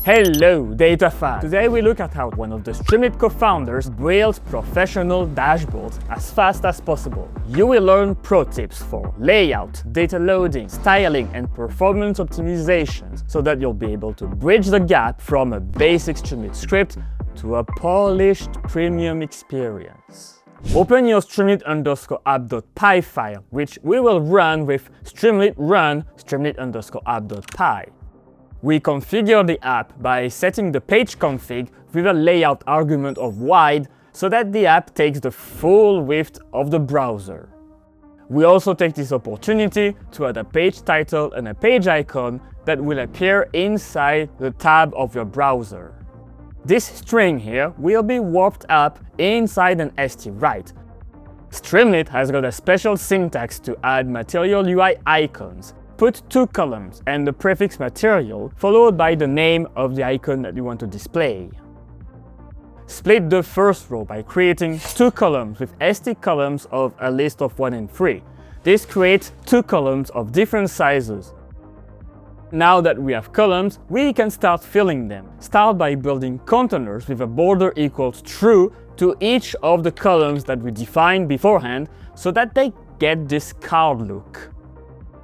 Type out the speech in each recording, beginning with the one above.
Hello, data fans! Today we look at how one of the Streamlit co-founders builds professional dashboards as fast as possible. You will learn pro tips for layout, data loading, styling, and performance optimizations so that you'll be able to bridge the gap from a basic Streamlit script to a polished premium experience. Open your streamlit_app.py file, which we will run with streamlit run streamlit_app.py. We configure the app by setting the page config with a layout argument of wide so that the app takes the full width of the browser. We also take this opportunity to add a page title and a page icon that will appear inside the tab of your browser. This string here will be warped up inside an st_right. Streamlit has got a special syntax to add material UI icons. Put two columns and the prefix material followed by the name of the icon that you want to display. Split the first row by creating two columns with st columns of a list of 1 and 3. This creates two columns of different sizes. Now that we have columns, we can start filling them. Start by building containers with a border equals true to each of the columns that we defined beforehand so that they get this card look.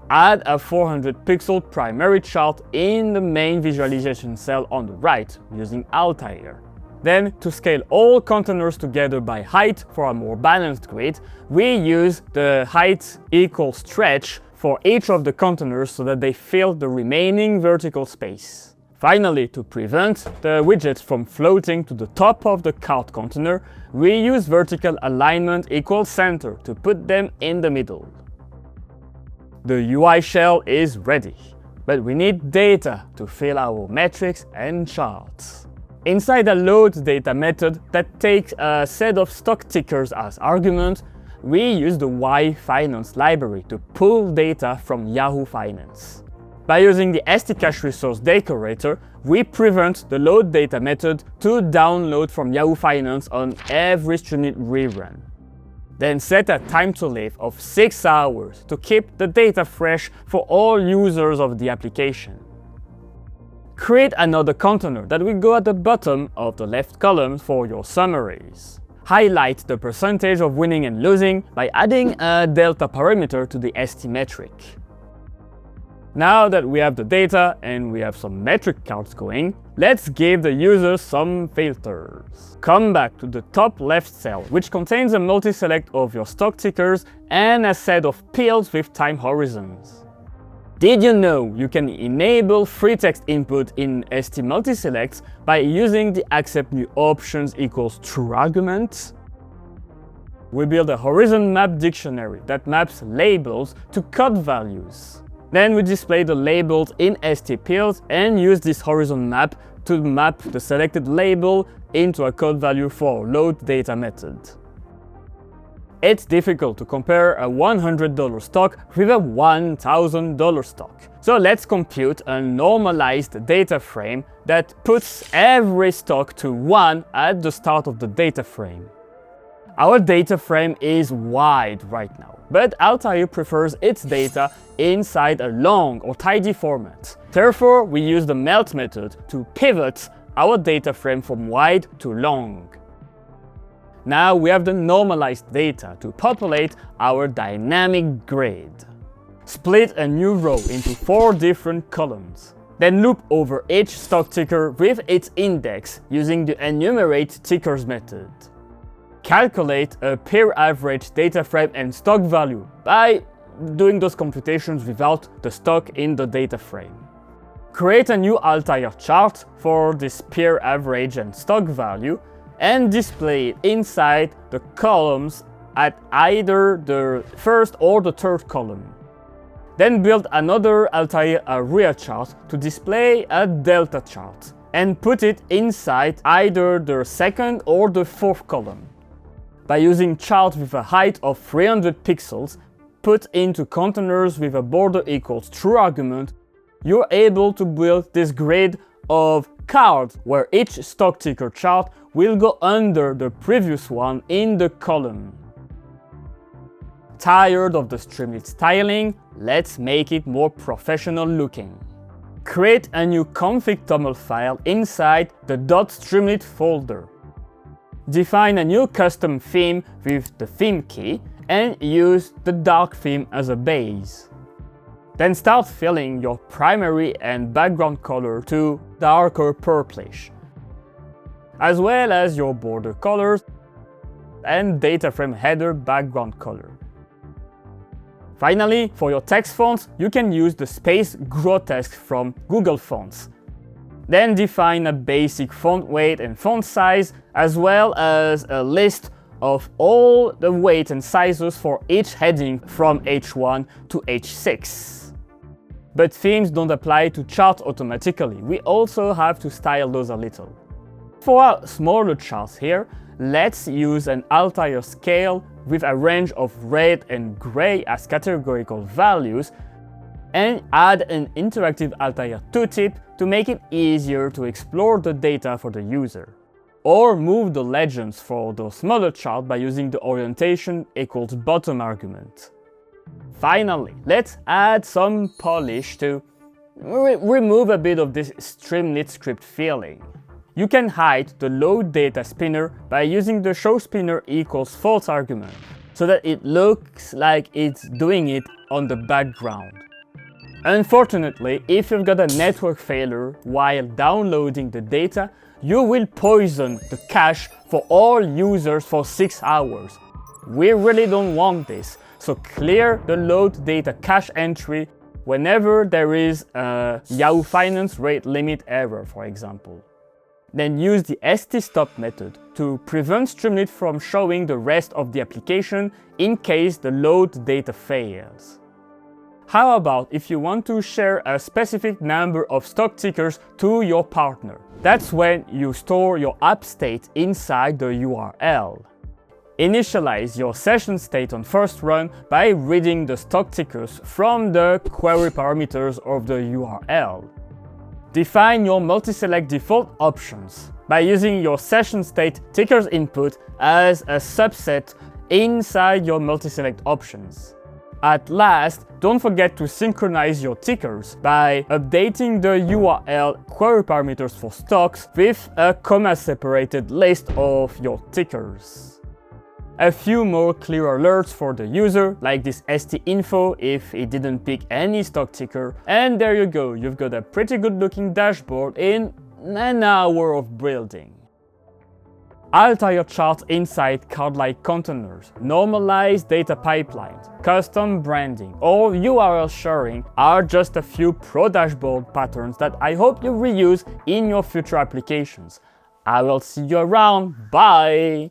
Add a 400 pixel primary chart in the main visualization cell on the right using Altair. Then, to scale all containers together by height for a more balanced grid, we use the height equals stretch for each of the containers so that they fill the remaining vertical space. Finally, to prevent the widgets from floating to the top of the card container, we use vertical alignment equals center to put them in the middle. The UI shell is ready, but we need data to fill our metrics and charts. Inside a load data method that takes a set of stock tickers as argument, we use the yfinance library to pull data from Yahoo Finance. By using the stcache resource decorator, we prevent the load data method to download from Yahoo Finance on every Streamlit rerun. Then set a time to live of 6 hours to keep the data fresh for all users of the application. Create another container that will go at the bottom of the left column for your summaries. Highlight the percentage of winning and losing by adding a delta parameter to the asymmetric. Now that we have the data and we have some metric cards going, let's give the user some filters. Come back to the top left cell, which contains a multi-select of your stock tickers and a set of pills with time horizons. Did you know you can enable free text input in st multi-selects by using the accept new options equals true argument? We build a horizon map dictionary that maps labels to code values. Then we display the labels in st_pills and use this horizon map to map the selected label into a code value for our load data method. It's difficult to compare a $100 stock with a $1,000 stock. So let's compute a normalized data frame that puts every stock to 1 at the start of the data frame. Our data frame is wide right now, but Altair prefers its data inside a long or tidy format. Therefore, we use the melt method to pivot our data frame from wide to long. Now we have the normalized data to populate our dynamic grid. Split a new row into 4 different columns. Then loop over each stock ticker with its index using the enumerate tickers method. Calculate a peer average data frame and stock value by doing those computations without the stock in the data frame. Create a new Altair chart for this peer average and stock value and display it inside the columns at either the first or the third column. Then build another Altair area chart to display a delta chart and put it inside either the second or the fourth column. By using charts with a height of 300 pixels, put into containers with a border equals true argument, you're able to build this grid of cards where each stock ticker chart will go under the previous one in the column. Tired of the Streamlit styling? Let's make it more professional looking. create a new config.toml file inside the .streamlit folder. Define a new custom theme with the theme key and use the dark theme as a base. Then start filling your primary and background color to darker purplish, as well as your border colors and data frame header background color. Finally, for your text fonts, you can use the space grotesque from Google Fonts. Then define a basic font weight and font size, as well as a list of all the weight and sizes for each heading from H1 to H6. But themes don't apply to charts automatically. We also have to style those a little. For our smaller charts here, let's use an Altair scale with a range of red and gray as categorical values and add an interactive Altair tooltip to make it easier to explore the data for the user. Or move the legends for the smaller chart by using the orientation equals bottom argument. Finally, let's add some polish to remove a bit of this Streamlit script feeling. You can hide the load data spinner by using the show spinner equals false argument, so that it looks like it's doing it on the background. Unfortunately, if you've got a network failure while downloading the data, you will poison the cache for all users for 6 hours. We really don't want this, so clear the load data cache entry whenever there is a yfinance rate limit error, for example. Then use the st.stop method to prevent Streamlit from showing the rest of the application in case the load data fails. How about if you want to share a specific number of stock tickers to your partner? That's when you store your app state inside the URL. Initialize your session state on first run by reading the stock tickers from the query parameters of the URL. Define your multi-select default options by using your session state tickers input as a subset inside your multi-select options. At last, don't forget to synchronize your tickers by updating the URL query parameters for stocks with a comma-separated list of your tickers. A few more clear alerts for the user, like this st.info if it didn't pick any stock ticker, and there you go, you've got a pretty good looking dashboard in an hour of building. Altair charts inside card-like containers, normalized data pipelines, custom branding, or URL sharing are just a few pro dashboard patterns that I hope you reuse in your future applications. I will see you around, bye!